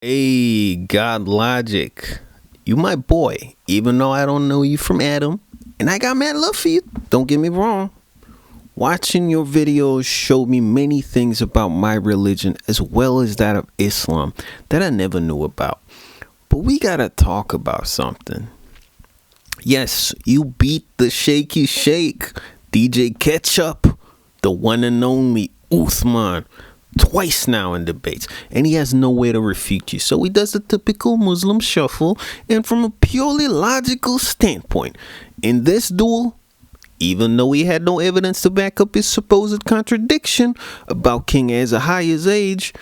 Hey, GodLogic. You my boy, even though I don't know you from Adam, and I got mad love for you. Don't get me wrong. Watching your videos showed me many things about my religion as well as that of Islam that I never knew about. But we gotta talk about something. Yes, you beat the shaky Sheikh, DJ Ketchup, the one and only Uthman, twice now in debates, and he has no way to refute you. So he does the typical Muslim shuffle, and from a purely logical standpoint, in this duel, even though he had no evidence to back up his supposed contradiction about King Ahaziah's age,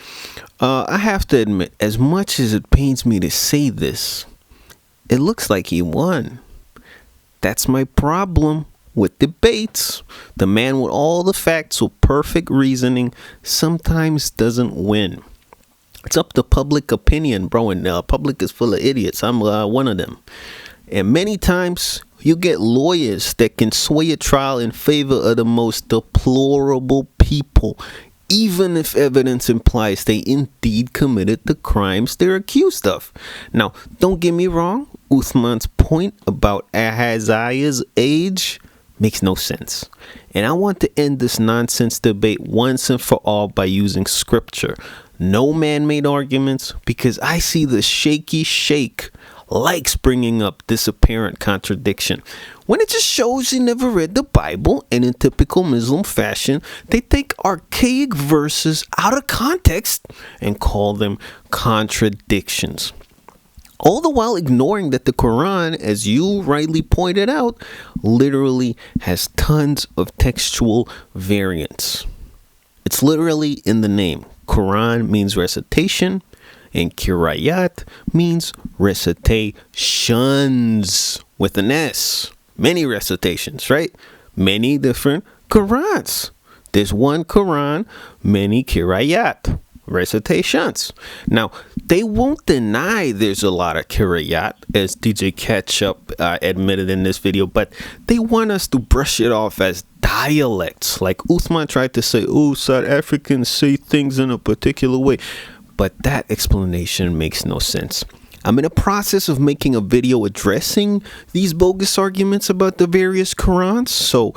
I have to admit, as much as it pains me to say this, it looks like he won. That's my problem with debates. The man with all the facts or perfect reasoning sometimes doesn't win. It's up to public opinion, bro, and public is full of idiots. I'm one of them. And many times you get lawyers that can sway a trial in favor of the most deplorable people, even if evidence implies they indeed committed the crimes they're accused of. Now, don't get me wrong, Uthman's point about Ahaziah's age makes no sense. And I want to end this nonsense debate once and for all by using scripture. No man-made arguments, because I see the shaky Sheikh likes bringing up this apparent contradiction when it just shows he never read the Bible, and in typical Muslim fashion, they take archaic verses out of context and call them contradictions. All the while ignoring that the Quran, as you rightly pointed out, literally has tons of textual variants. It's literally in the name. Quran means recitation, and Qirayat means recitations with an S. Many recitations, right? Many different Qurans. There's one Quran, many Qirayat. Recitations. Now, they won't deny there's a lot of Qirayat, as DJ Ketchup admitted in this video, but they want us to brush it off as dialects. Like Uthman tried to say, oh, South Africans say things in a particular way. But that explanation makes no sense. I'm in the process of making a video addressing these bogus arguments about the various Qurans, so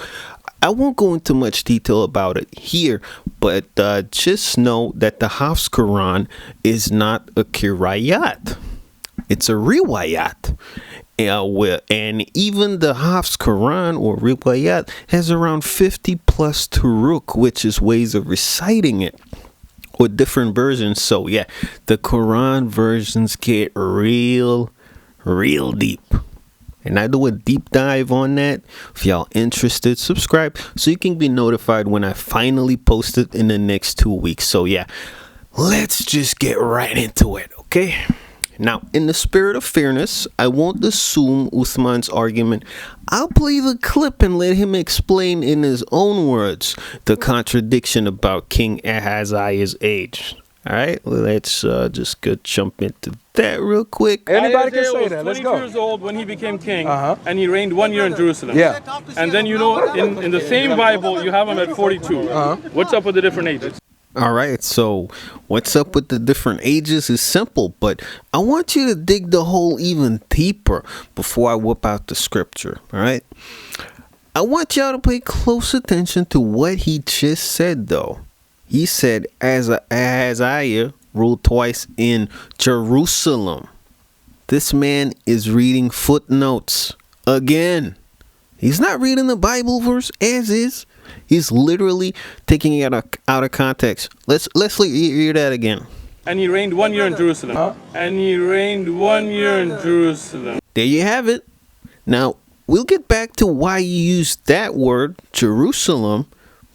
I won't go into much detail about it here, but just know that the Hafs Quran is not a Qirayat. It's a Riwayat. And even the Hafs Quran or Riwayat has around 50 plus Turuk, which is ways of reciting it, or different versions. So yeah, the Quran versions get real deep. And I do a deep dive on that. If y'all interested, subscribe so you can be notified when I finally post it in the next 2 weeks. So yeah, let's just get right into it, okay? Now, in the spirit of fairness, I won't assume Uthman's argument. I'll play the clip and let him explain in his own words the contradiction about King Ahaziah's age. All right, let's just go jump into that real quick. Anybody can say that. Let's go. 22 years old when he became king, and he reigned 1 year in Jerusalem. Yeah. And then, you know, in the same Bible, you have him at 42. What's up with the different ages? All right, so what's up with the different ages is simple, but I want you to dig the hole even deeper before I whip out the scripture, all right? I want y'all to pay close attention to what he just said, though. He said Ahaziah ruled twice in Jerusalem. This man is reading footnotes again. He's not reading the Bible verse as is. He's literally taking it out of context. Let's hear that again. And he reigned 1 year in Jerusalem. And he reigned 1 year in Jerusalem. There you have it. Now, we'll get back to why you used that word, Jerusalem,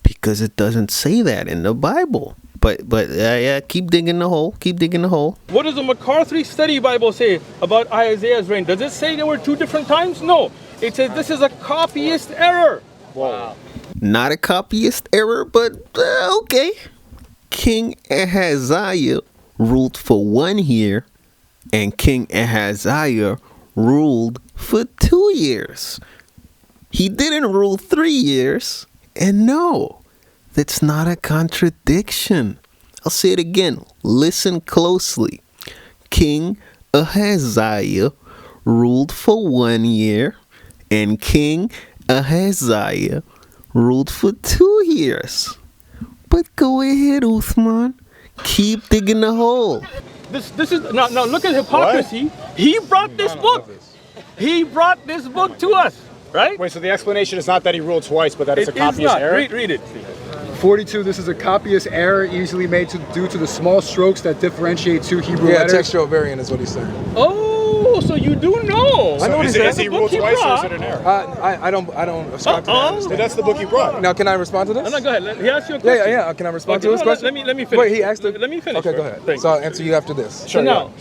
because it doesn't say that in the Bible. But yeah, keep digging the hole. Keep digging the hole. What does the McCarthy Study Bible say about Isaiah's reign? Does it say there were 2 different times? No. It says this is a copyist error. Wow. Not a copyist error, but okay. King Ahaziah ruled for 1 year, and King Ahaziah ruled for 2 years. He didn't rule 3 years. And no, that's not a contradiction. I'll say it again. Listen closely. King Ahaziah ruled for 1 year, and King Ahaziah ruled for 2 years. But go ahead, Uthman. Keep digging the hole. This is now look at hypocrisy. He brought this book. He brought this book to us, right? Wait, so the explanation is not that he ruled twice, but that it's a It is copyist not. error? Read it. 42, this is a copyist error easily made due to the small strokes that differentiate two Hebrew Yeah, letters. textual variant is what he's saying. Oh, so you do know. I know what Is he said. he ruled twice or is it an error? I don't ascribe to that. So that's the book he brought. Now, can I respond to this? No, go ahead. He asked you a question. Yeah. Can I respond Okay, to this no, question? let me finish. Wait, he asked it. Let me finish. Okay, go first. ahead. Thank So you. I'll answer you after this. So now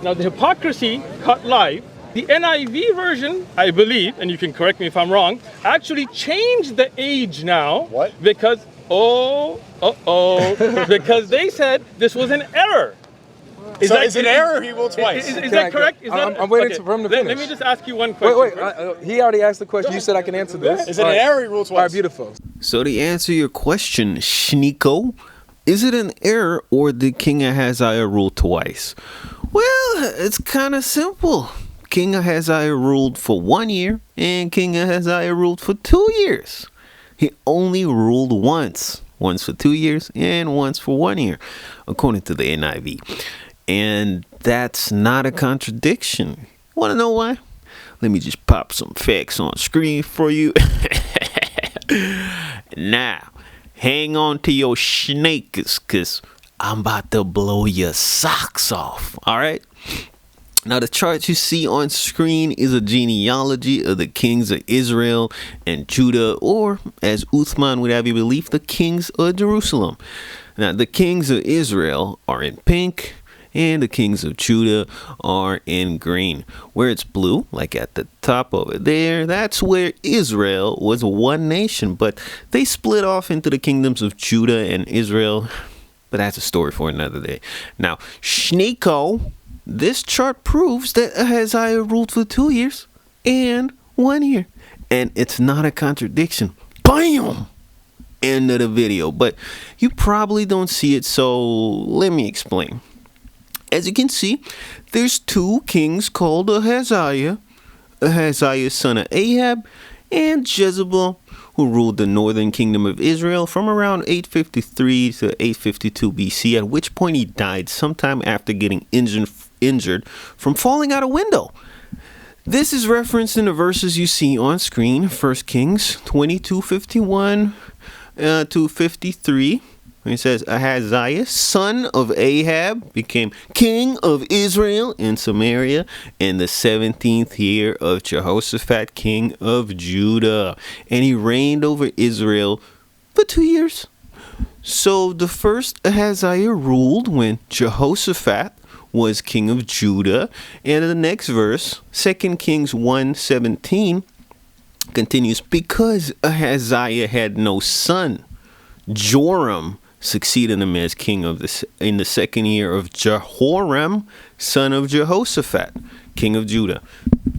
the hypocrisy cut live. The NIV version, I believe, and you can correct me if I'm wrong, actually changed the age now. What? Because because they said this was an error. Is it an error or he ruled twice? Is that correct? Is I'm waiting for him to finish. Let me just ask you one question. Wait. He already asked the question. You said I can answer this. Is it an error or he ruled twice? All right, beautiful. So to answer your question, Sneako, is it an error or did King Ahaziah rule twice? Well, it's kind of simple. King Ahaziah ruled for 1 year and King Ahaziah ruled for 2 years. He only ruled once for 2 years and once for 1 year, according to the NIV. And that's not a contradiction. Want to know why? Let me just pop some facts on screen for you. Now, hang on to your snakes, because I'm about to blow your socks off. All right? Now, the chart you see on screen is a genealogy of the kings of Israel and Judah, or as Uthman would have you believe, the kings of Jerusalem. Now, the kings of Israel are in pink, and the kings of Judah are in green. Where it's blue, like at the top over there, that's where Israel was one nation, but they split off into the kingdoms of Judah and Israel. But that's a story for another day. Now, Sneako, this chart proves that Ahaziah ruled for 2 years and 1 year. And it's not a contradiction. Bam! End of the video. But you probably don't see it, so let me explain. As you can see, there's 2 kings called Ahaziah. Ahaziah, son of Ahab, and Jezebel, who ruled the northern kingdom of Israel from around 853 to 852 BC, at which point he died sometime after getting injured from falling out a window. This is referenced in the verses you see on screen, 1 Kings 22:51 to 53. It says, Ahaziah, son of Ahab, became king of Israel in Samaria in the 17th year of Jehoshaphat, king of Judah. And he reigned over Israel for 2 years. So the first Ahaziah ruled when Jehoshaphat was king of Judah. And in the next verse, 2 Kings 1:17, continues, because Ahaziah had no son, Joram succeeded him as king in the 2nd year of Jehoram, son of Jehoshaphat, king of Judah.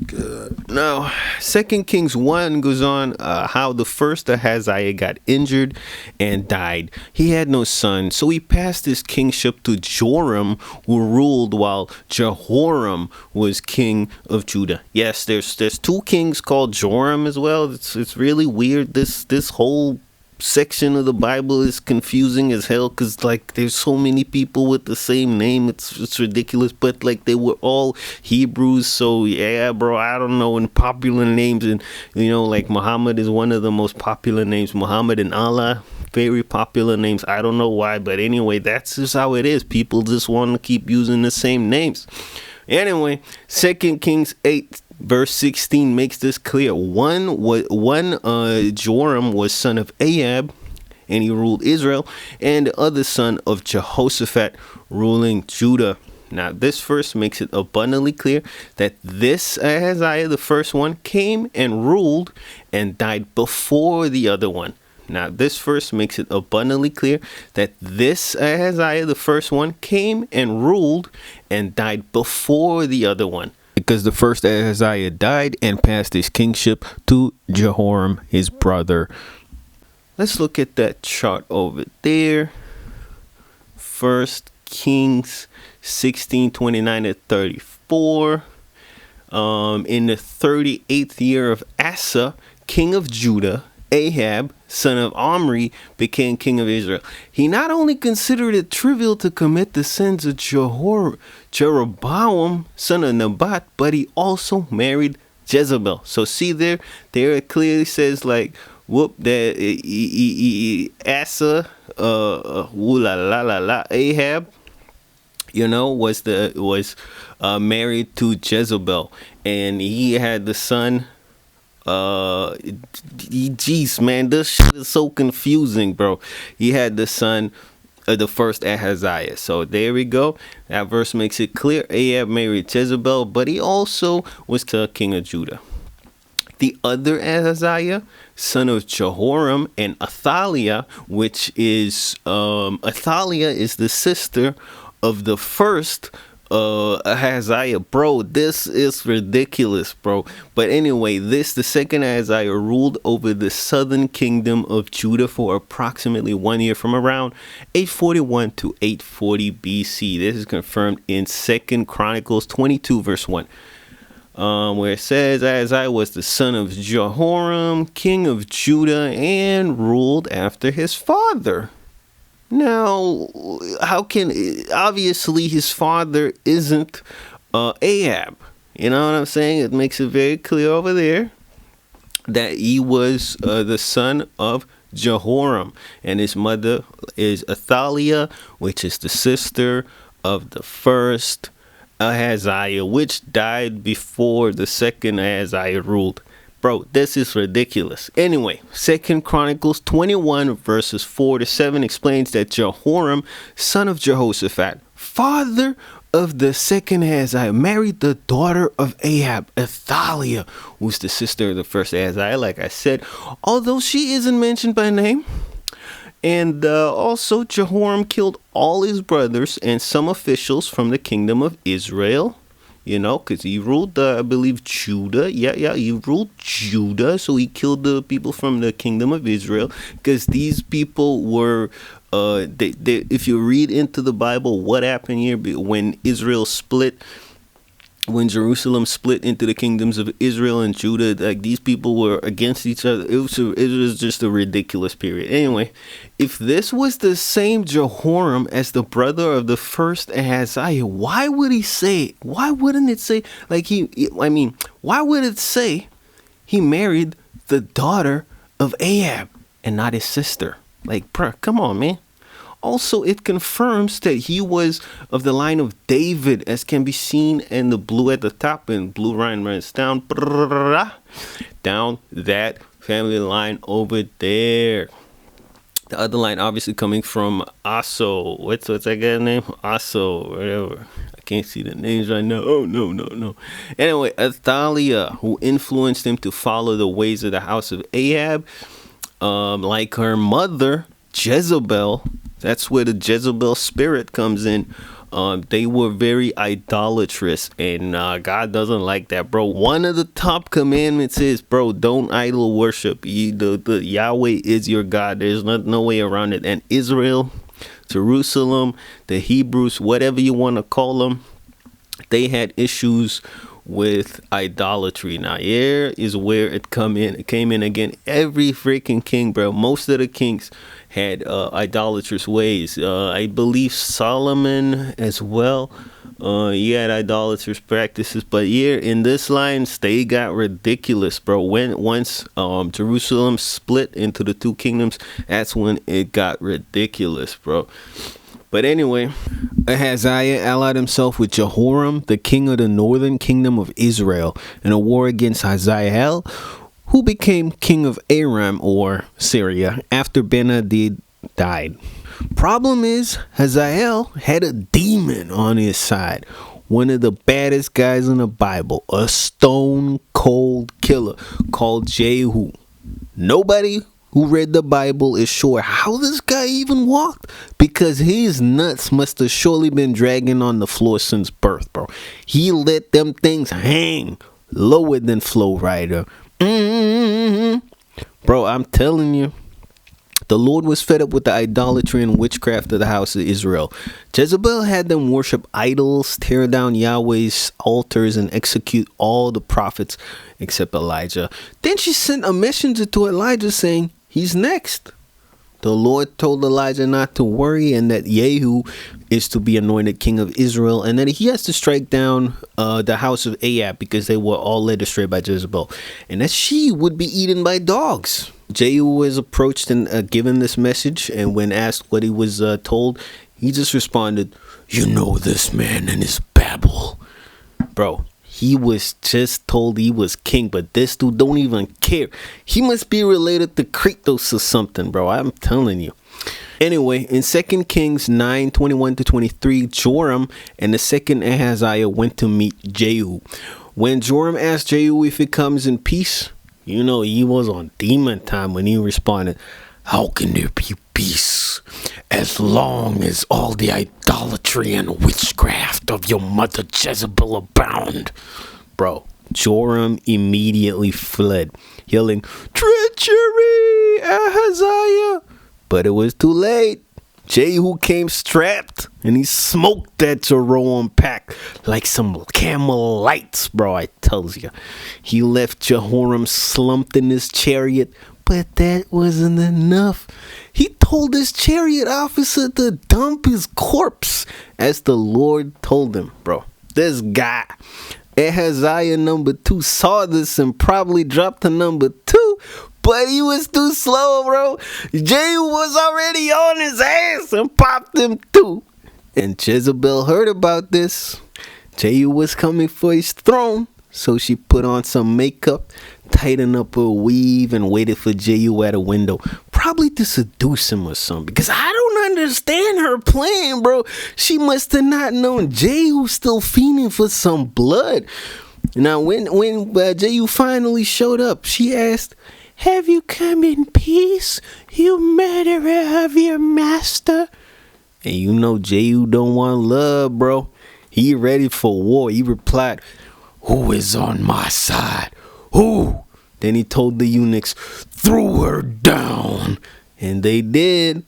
Good. Now, 2 Kings 1 goes on how the first Ahaziah got injured and died. He had no son, so he passed his kingship to Joram, who ruled while Jehoram was king of Judah. Yes, there's 2 kings called Joram as well. It's really weird. This whole section of the Bible is confusing as hell, because like there's so many people with the same name. It's ridiculous, but like they were all Hebrews, so yeah, bro, I don't know. And popular names, and like Muhammad is one of the most popular names. Muhammad and Allah, very popular names. I don't know why, but anyway, that's just how it is. People just want to keep using the same names. Anyway, 2 Kings 8 verse 16 makes this clear. One Joram was son of Ahab, and he ruled Israel, and the other son of Jehoshaphat, ruling Judah. Now, this verse makes it abundantly clear that this Ahaziah, the first one, came and ruled and died before the other one. Now, this verse makes it abundantly clear that this Ahaziah, the first one, came and ruled and died before the other one, because the first Ahaziah died and passed his kingship to Jehoram, his brother. Let's look at that chart over there. 1 Kings 1629 to 34. In the 38th year of Asa, king of Judah, Ahab, son of Omri, became king of Israel. He not only considered it trivial to commit the sins of Jeroboam, son of Nebat, but he also married Jezebel. So see there it clearly says like, that Asa, Ahab, was married to Jezebel, and he had the son. Jeez, man, this shit is so confusing, bro. He had the son of the first Ahaziah. So there we go. That verse makes it clear. Ahab married Jezebel, but he also was the king of Judah. The other Ahaziah, son of Jehoram, and Athaliah, which is Athaliah is the sister of the first Ahaziah. Bro, this is ridiculous, bro. But anyway, the second Ahaziah ruled over the southern kingdom of Judah for approximately 1 year, from around 841 to 840 BC. This is confirmed in 2 Chronicles 22 verse 1. Where it says Ahaziah was the son of Jehoram, king of Judah, and ruled after his father. Now, how can, obviously his father isn't Ahab. You know what I'm saying? It makes it very clear over there that he was the son of Jehoram, and his mother is Athaliah, which is the sister of the first Ahaziah, which died before the second Ahaziah ruled. Bro, this is ridiculous. Anyway, 2 Chronicles 21 verses 4 to 7 explains that Jehoram, son of Jehoshaphat, father of the second Ahaziah, married the daughter of Ahab, Athaliah, who's the sister of the first Ahaziah, like I said, although she isn't mentioned by name. And also Jehoram killed all his brothers and some officials from the kingdom of Israel. You know, because he ruled, I believe, Judah. Yeah, he ruled Judah. So he killed the people from the kingdom of Israel. Because these people were, if you read into the Bible, what happened here when Israel split, when Jerusalem split into the kingdoms of Israel and Judah, like these people were against each other. It was just a ridiculous period. Anyway, if this was the same Jehoram as the brother of the first Ahaziah, why would he say? Why wouldn't it say like why would it say he married the daughter of Ahab and not his sister? Like, bruh, come on, man. Also, it confirms that he was of the line of David, as can be seen in the blue at the top, and blue line runs down that family line over there. The other line obviously coming from Aso. What's that guy's name? Aso, whatever. I can't see the names right now. Oh, no. Anyway, Athaliah, who influenced him to follow the ways of the house of Ahab, like her mother, Jezebel. That's where the Jezebel spirit comes in. They were very idolatrous, and God doesn't like that, bro. One of the top commandments is, bro, don't idol worship. The Yahweh is your God. There's no way around it. And Israel, Jerusalem, the Hebrews, whatever you want to call them, they had issues with idolatry. Now here is where it came in again. Every freaking king, bro, most of the kings had idolatrous ways. I believe Solomon as well, he had idolatrous practices. But here in this lines, they got ridiculous, bro. Once Jerusalem split into the two kingdoms, that's when it got ridiculous, bro. But anyway, Ahaziah allied himself with Jehoram, the king of the northern kingdom of Israel, in a war against Hazael, who became king of Aram, or Syria, after Ben-Hadad died. Problem is, Hazael had a demon on his side. One of the baddest guys in the Bible, a stone cold killer called Jehu. Nobody who read the Bible is sure how this guy even walked, because his nuts must have surely been dragging on the floor since birth, bro. He let them things hang lower than Flow Rider. Bro, I'm telling you, The Lord was fed up with the idolatry and witchcraft of the house of Israel. Jezebel had them worship idols, tear down Yahweh's altars, and execute all the prophets except Elijah. Then she sent a messenger to Elijah saying, he's next. The Lord told Elijah not to worry, and that Jehu is to be anointed king of Israel, and that he has to strike down the house of Ahab because they were all led astray by Jezebel, and that she would be eaten by dogs. Jehu was approached and given this message, and when asked what he was told, he just responded, "You know this man and his babble." Bro, he was just told he was king, but this dude don't even care. He must be related to Kratos or something, bro. I'm telling you. Anyway, in 2 Kings 9:21-23, Joram and the second Ahaziah went to meet Jehu. When Joram asked Jehu if he comes in peace, you know, he was on demon time when he responded, "How can there be peace as long as all the idolatry and witchcraft of your mother Jezebel abound?" Bro, Joram immediately fled, yelling, "Treachery, Ahaziah!" But it was too late. Jehu came strapped, and he smoked that Jehoram pack like some camel lights, bro, I tells you. He left Jehoram slumped in his chariot, but that wasn't enough. He told his chariot officer to dump his corpse, as the Lord told him, bro. This guy, Ahaziah number 2, saw this and probably dropped to number 2, but he was too slow, bro. Jehu was already on his ass and popped him too. And Jezebel heard about this. Jehu was coming for his throne, so she put on some makeup, tightened up her weave, and waited for Jehu at a window, probably to seduce him or something, because I don't understand her plan, bro. She must have not known Jehu still fiending for some blood. Now, when Jehu finally showed up, she asked, "Have you come in peace, you murderer of your master?" And you know Jehu don't want love, bro. He ready for war. He replied, "Who is on my side? Who?" Then he told the eunuchs, "Throw her down." And they did.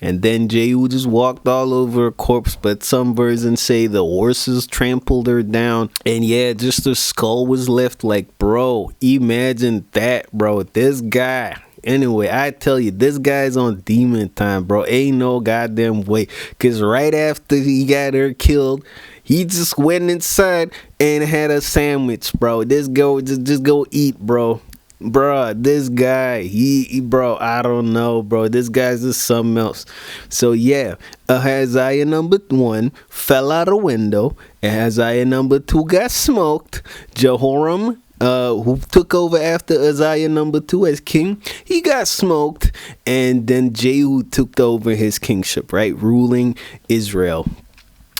And then Jehu just walked all over her corpse, but some versions say the horses trampled her down. And yeah, just her skull was left. Like, bro, imagine that, bro. This guy. Anyway, I tell you, this guy's on demon time, bro. Ain't no goddamn way. Because right after he got her killed, he just went inside and had a sandwich, bro. Just go eat, bro. Bruh, this guy, he bro, I don't know, bro. This guy's just something else. So yeah, Ahaziah number 1 fell out a window. Ahaziah number 2 got smoked. Jehoram, who took over after Ahaziah number 2 as king, he got smoked. And then Jehu took over his kingship, right, ruling Israel.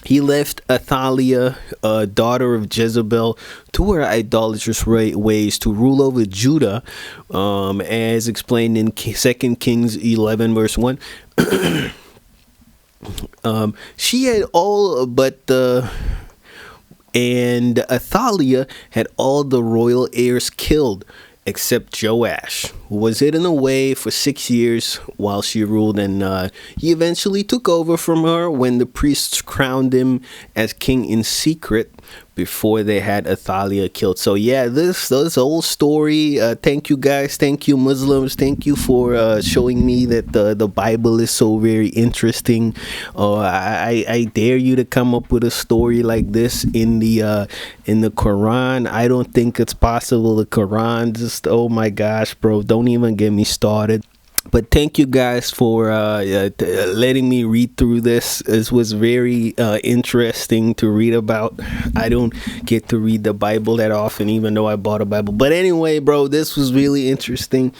He left Athaliah, daughter of Jezebel, to her idolatrous ways to rule over Judah, as explained in 2 Kings 11 verse 1. She had all but and Athaliah had all the royal heirs killed, except Joash, who was hidden away for 6 years while she ruled, and he eventually took over from her when the priests crowned him as king in secret before they had Athaliah killed. So yeah, this whole story. Thank you guys, thank you Muslims, thank you for showing me that the Bible is so very interesting. I dare you to come up with a story like this in the Quran. I don't think it's possible. The Quran, just, oh my gosh, bro, don't even get me started. But thank you guys for letting me read through this. This was very interesting to read about. I don't get to read the Bible that often, even though I bought a Bible. But anyway, bro, this was really interesting.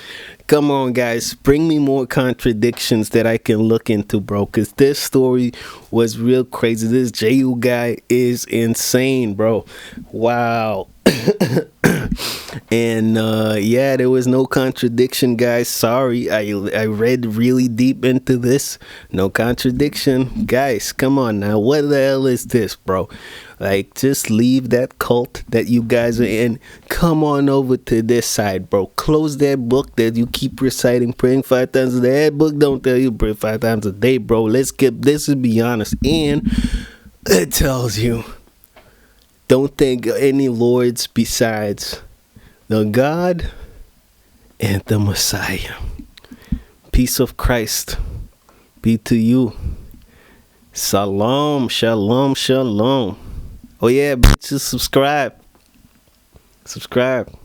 Come on, guys, bring me more contradictions that I can look into, bro, because this story was real crazy. This Jehu guy is insane, bro. Wow. And yeah, there was no contradiction, guys. Sorry, I read really deep into this. No contradiction, guys. Come on now, what the hell is this, bro? Like, just leave that cult that you guys are in. Come on over to this side, bro. Close that book that you keep reciting, praying 5 times a day. That book don't tell you to pray 5 times a day, bro. Let's be honest. And it tells you, don't thank any lords besides the God and the Messiah. Peace of Christ be to you. Shalom, shalom, shalom. Oh yeah, bitches, subscribe. Subscribe.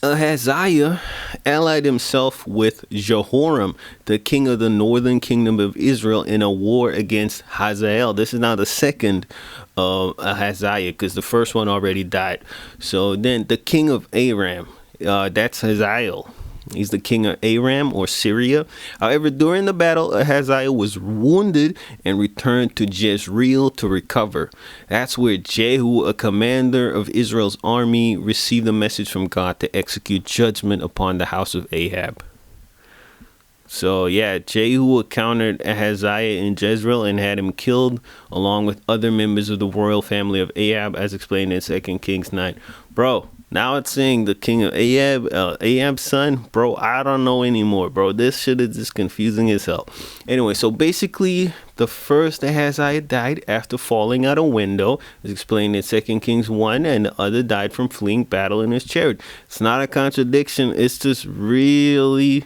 Ahaziah allied himself with Jehoram, the king of the northern kingdom of Israel, in a war against Hazael. This is now the second Ahaziah, because the first one already died. So then the king of Aram, that's Hazael. He's the king of Aram or Syria. However, during the battle, Ahaziah was wounded and returned to Jezreel to recover. That's where Jehu, a commander of Israel's army, received a message from God to execute judgment upon the house of Ahab. So yeah, Jehu encountered Ahaziah in Jezreel and had him killed along with other members of the royal family of Ahab, as explained in 2 Kings 9. Bro, now it's saying the king of Ahab, Ahab's son. Bro, I don't know anymore, bro. This shit is just confusing as hell. Anyway, so basically, the first Ahaziah died after falling out a window, as explained in 2 Kings 1, and the other died from fleeing battle in his chariot. It's not a contradiction. It's just really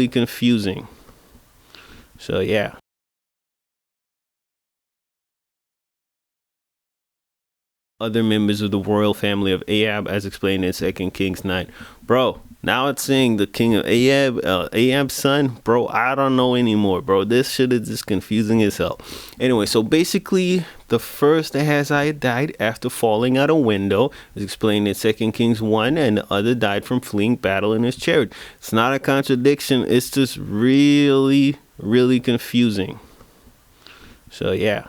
confusing. So yeah. Other members of the royal family of Ahab, as explained in 2 Kings 9. Bro, now it's saying the king of Ahab, Ahab's son. Bro, I don't know anymore, bro. This shit is just confusing as hell. Anyway, so basically, the first Ahaziah died after falling out a window, as explained in 2 Kings 1, and the other died from fleeing battle in his chariot. It's not a contradiction. It's just really confusing. So yeah.